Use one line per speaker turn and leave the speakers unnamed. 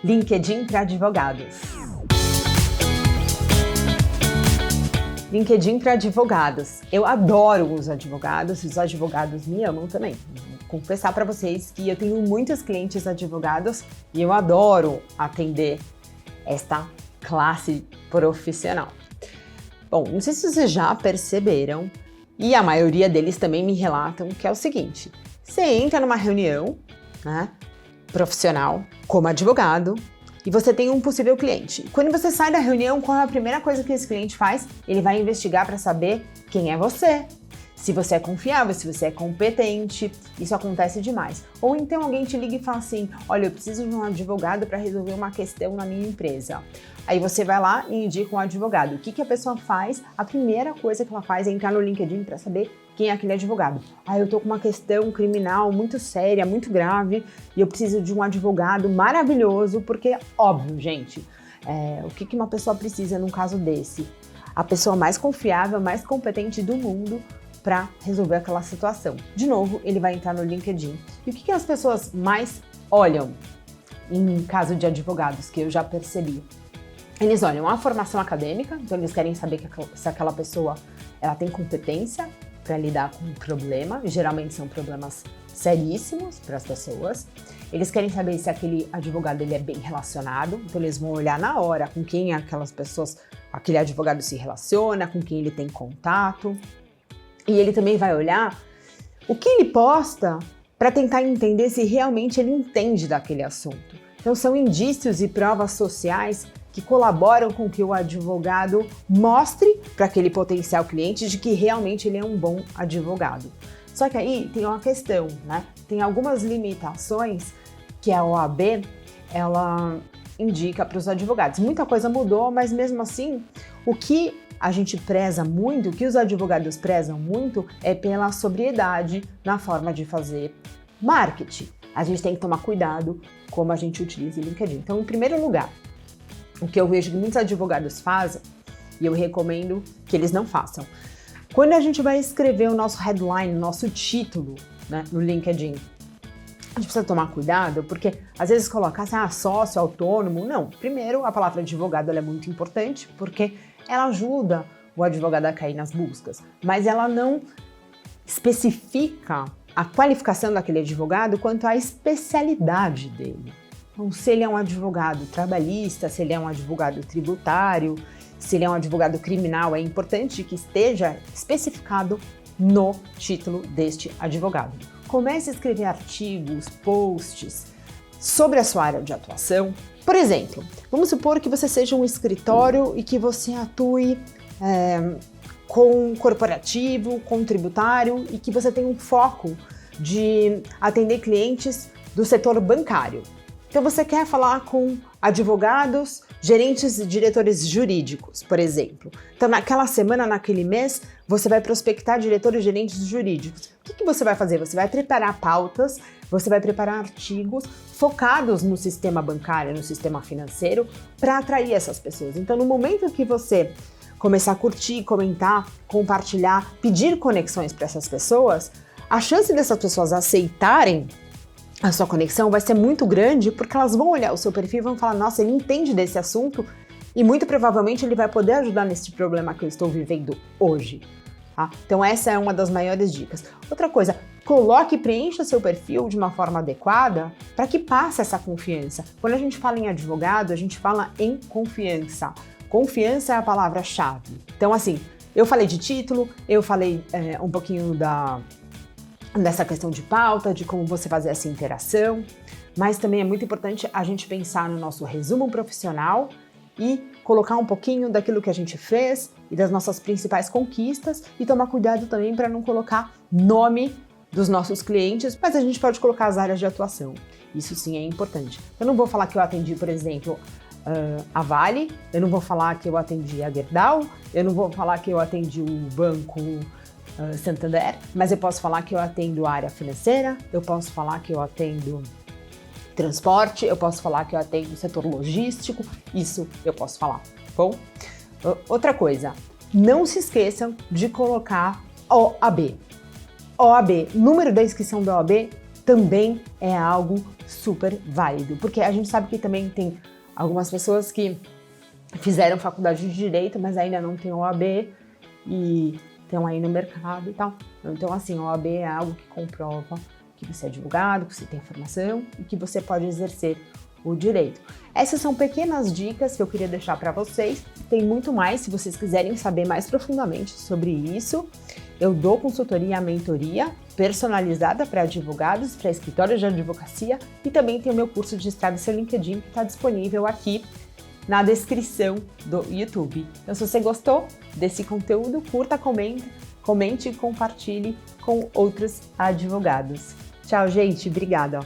LinkedIn para advogados. LinkedIn para advogados. Eu adoro os advogados e os advogados me amam também. Vou confessar para vocês que eu tenho muitos clientes advogados e eu adoro atender esta classe profissional. Bom, não sei se vocês já perceberam, e a maioria deles também me relatam que é o seguinte: você entra numa reunião, né, profissional, como advogado, e você tem um possível cliente. Quando você sai da reunião, qual é a primeira coisa que esse cliente faz? Ele vai investigar para saber quem é você, se você é confiável, se você é competente. Isso acontece demais. Ou então alguém te liga e fala assim: olha, eu preciso de um advogado para resolver uma questão na minha empresa. Aí você vai lá e indica um advogado. O que a pessoa faz? A primeira coisa que ela faz é entrar no LinkedIn para saber quem é aquele advogado. Ah, eu tô com uma questão criminal muito séria, muito grave, e eu preciso de um advogado maravilhoso, porque, óbvio, gente, o que uma pessoa precisa num caso desse? A pessoa mais confiável, mais competente do mundo para resolver aquela situação. De novo, ele vai entrar no LinkedIn. E o que as pessoas mais olham em caso de advogados, que eu já percebi? Eles olham a formação acadêmica, então eles querem saber se aquela pessoa ela tem competência para lidar com um problema, e geralmente são problemas seríssimos para as pessoas. Eles querem saber se aquele advogado ele é bem relacionado, então eles vão olhar na hora com quem aquelas pessoas, aquele advogado se relaciona, com quem ele tem contato. E ele também vai olhar o que ele posta para tentar entender se realmente ele entende daquele assunto. Então são indícios e provas sociais que colaboram com que o advogado mostre para aquele potencial cliente de que realmente ele é um bom advogado. Só que aí tem uma questão, né? Tem algumas limitações que a OAB ela indica para os advogados. Muita coisa mudou, mas mesmo assim, o que a gente preza muito, o que os advogados prezam muito é pela sobriedade na forma de fazer marketing. A gente tem que tomar cuidado como a gente utiliza o LinkedIn. Então, em primeiro lugar, o que eu vejo que muitos advogados fazem, e eu recomendo que eles não façam. Quando a gente vai escrever o nosso headline, o nosso título, né, no LinkedIn, a gente precisa tomar cuidado, porque às vezes colocar assim, sócio, autônomo. Não, primeiro a palavra advogado ela é muito importante, porque ela ajuda o advogado a cair nas buscas, mas ela não especifica a qualificação daquele advogado quanto à especialidade dele. Então, se ele é um advogado trabalhista, se ele é um advogado tributário, se ele é um advogado criminal, é importante que esteja especificado no título deste advogado. Comece a escrever artigos, posts sobre a sua área de atuação. Por exemplo, vamos supor que você seja um escritório e que você atue com corporativo, com tributário e que você tem um foco de atender clientes do setor bancário. Então você quer falar com advogados, gerentes e diretores jurídicos, por exemplo. Então naquela semana, naquele mês, você vai prospectar diretores e gerentes jurídicos. O que você vai fazer? Você vai preparar pautas, você vai preparar artigos focados no sistema bancário, no sistema financeiro, para atrair essas pessoas. Então no momento que você começar a curtir, comentar, compartilhar, pedir conexões para essas pessoas, a chance dessas pessoas aceitarem a sua conexão vai ser muito grande, porque elas vão olhar o seu perfil e vão falar: nossa, ele entende desse assunto e muito provavelmente ele vai poder ajudar nesse problema que eu estou vivendo hoje. Tá? Então essa é uma das maiores dicas. Outra coisa, coloque e preencha seu perfil de uma forma adequada para que passe essa confiança. Quando a gente fala em advogado, a gente fala em confiança. Confiança é a palavra-chave. Então assim, eu falei de título, eu falei um pouquinho dessa questão de pauta, de como você fazer essa interação, mas também é muito importante a gente pensar no nosso resumo profissional e colocar um pouquinho daquilo que a gente fez e das nossas principais conquistas e tomar cuidado também para não colocar nome dos nossos clientes, mas a gente pode colocar as áreas de atuação. Isso sim é importante. Eu não vou falar que eu atendi, por exemplo, a Vale, eu não vou falar que eu atendi a Gerdau, eu não vou falar que eu atendi o Banco Santander, mas eu posso falar que eu atendo a área financeira, eu posso falar que eu atendo transporte, eu posso falar que eu atendo o setor logístico, isso eu posso falar, bom? Outra coisa, não se esqueçam de colocar OAB. OAB, número da inscrição da OAB também é algo super válido, porque a gente sabe que também tem algumas pessoas que fizeram faculdade de Direito, mas ainda não tem OAB e estão aí no mercado e tal. Então, assim, a OAB é algo que comprova que você é advogado, que você tem formação e que você pode exercer o direito. Essas são pequenas dicas que eu queria deixar para vocês. Tem muito mais, se vocês quiserem saber mais profundamente sobre isso. Eu dou consultoria, mentoria personalizada para advogados, para escritórios de advocacia e também tem o meu curso de Estrada Seu LinkedIn que está disponível aqui na descrição do YouTube. Então, se você gostou desse conteúdo, curta, comente e compartilhe com outros advogados. Tchau, gente. Obrigada.